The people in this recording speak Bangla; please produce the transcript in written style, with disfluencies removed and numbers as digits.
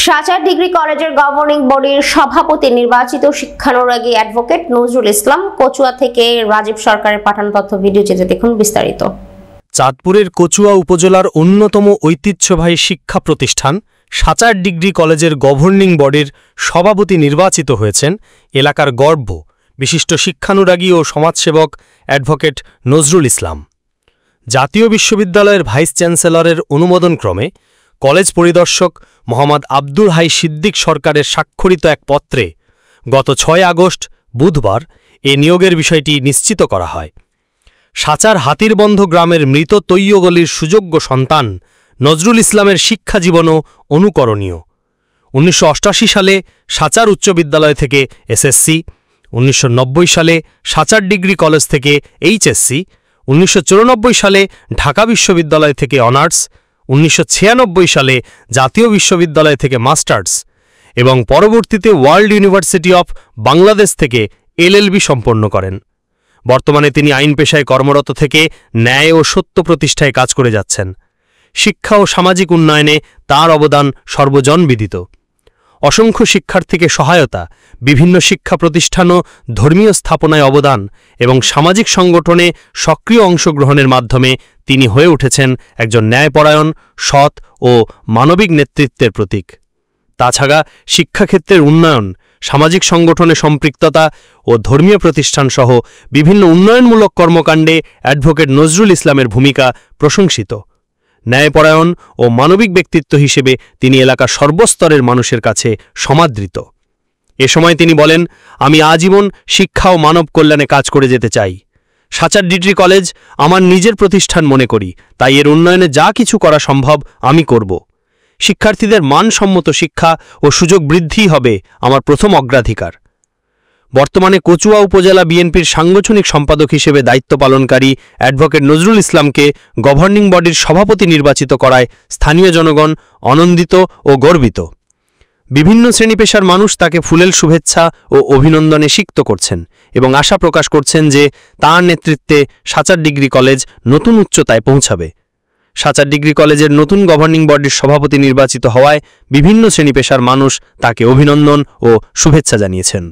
সাচার ডিগ্রি কলেজের গভর্নিং বডির সভাপতি নির্বাচিত শিক্ষানুরাগী অ্যাডভোকেট নজরুল ইসলাম। কচুয়া থেকে রাজীব সরকারের পাঠানো তথ্য ভিডিওচিত্রে দেখুন বিস্তারিত। চাঁদপুরের কচুয়া উপজেলার অন্যতম ঐতিহ্যবাহী শিক্ষা প্রতিষ্ঠান সাচার ডিগ্রি কলেজের গভর্নিং বডির সভাপতি নির্বাচিত হয়েছেন এলাকার গর্ব বিশিষ্ট শিক্ষানুরাগী ও সমাজসেবক অ্যাডভোকেট নজরুল ইসলাম। জাতীয় বিশ্ববিদ্যালয়ের ভাইস চ্যান্সেলরের অনুমোদনক্রমে কলেজ পরিদর্শক মোহাম্মদ আব্দুল হাই সিদ্দিক সরকারের স্বাক্ষরিত এক পত্রে গত ৬ আগস্ট বুধবার এ নিয়োগের বিষয়টি নিশ্চিত করা হয়। সাচার হাতিরবন্ধ গ্রামের মৃত তৈয়গলির সুযোগ্য সন্তান নজরুল ইসলামের শিক্ষাজীবনও অনুকরণীয়। ১৯৮৮ সালে সাচার উচ্চ বিদ্যালয় থেকে এসএসসি, ১৯৯০ সালে সাচার ডিগ্রি কলেজ থেকে এইচএসসি, ১৯৯৪ সালে ঢাকা বিশ্ববিদ্যালয় থেকে অনার্স, ১৯৯৬ সালে জাতীয় বিশ্ববিদ্যালয় থেকে মাস্টার্স এবং পরবর্তীতে ওয়ার্ল্ড ইউনিভার্সিটি অফ বাংলাদেশ থেকে এলএলবি সম্পন্ন করেন। বর্তমানে তিনি আইন পেশায় কর্মরত থেকে ন্যায় ও সত্য প্রতিষ্ঠায় কাজ করে যাচ্ছেন। শিক্ষা ও সামাজিক উন্নয়নে তাঁর অবদান সর্বজনবিদিত। অসংখ্য শিক্ষার্থীকে সহায়তা, বিভিন্ন শিক্ষা প্রতিষ্ঠান ও ধর্মীয় স্থাপনায় অবদান এবং সামাজিক সংগঠনে সক্রিয় অংশগ্রহণের মাধ্যমে তিনি হয়ে উঠেছেন একজন ন্যায়পরায়ণ, সৎ ও মানবিক নেতৃত্বের প্রতীক। তাছাড়া শিক্ষাক্ষেত্রের উন্নয়ন, সামাজিক সংগঠনে সম্পৃক্ততা ও ধর্মীয় প্রতিষ্ঠানসহ বিভিন্ন উন্নয়নমূলক কর্মকাণ্ডে অ্যাডভোকেট নজরুল ইসলামের ভূমিকা প্রশংসিত। ন্যায়পরায়ণ ও মানবিক ব্যক্তিত্ব হিসেবে তিনি এলাকার সর্বস্তরের মানুষের কাছে সমাদৃত। এ সময় তিনি বলেন, আমি আজীবন শিক্ষা ও মানব কল্যাণে কাজ করে যেতে চাই। সাচার ডিগ্রি কলেজ আমার নিজের প্রতিষ্ঠান মনে করি, তাই এর উন্নয়নে যা কিছু করা সম্ভব আমি করব। শিক্ষার্থীদের মানসম্মত শিক্ষা ও সুযোগ বৃদ্ধি হবে আমার প্রথম অগ্রাধিকার। বর্তমানে কচুয়া উপজেলা বিএনপির সাংগঠনিক সম্পাদক হিসেবে দায়িত্ব পালনকারী অ্যাডভোকেট নজরুল ইসলামকে গভর্নিং বডির সভাপতি নির্বাচিত করায় স্থানীয় জনগণ আনন্দিত ও গর্বিত। বিভিন্ন শ্রেণী পেশার মানুষ তাকে ফুলেল শুভেচ্ছা ও অভিনন্দনে সিক্ত করছেন এবং আশা প্রকাশ করছেন যে তাঁর নেতৃত্বে সাচার ডিগ্রি কলেজ নতুন উচ্চতায় পৌঁছাবে। সাচার ডিগ্রি কলেজের নতুন গভর্নিং বডির সভাপতি নির্বাচিত হওয়ায় বিভিন্ন শ্রেণী পেশার মানুষ তাকে অভিনন্দন ও শুভেচ্ছা জানিয়েছেন।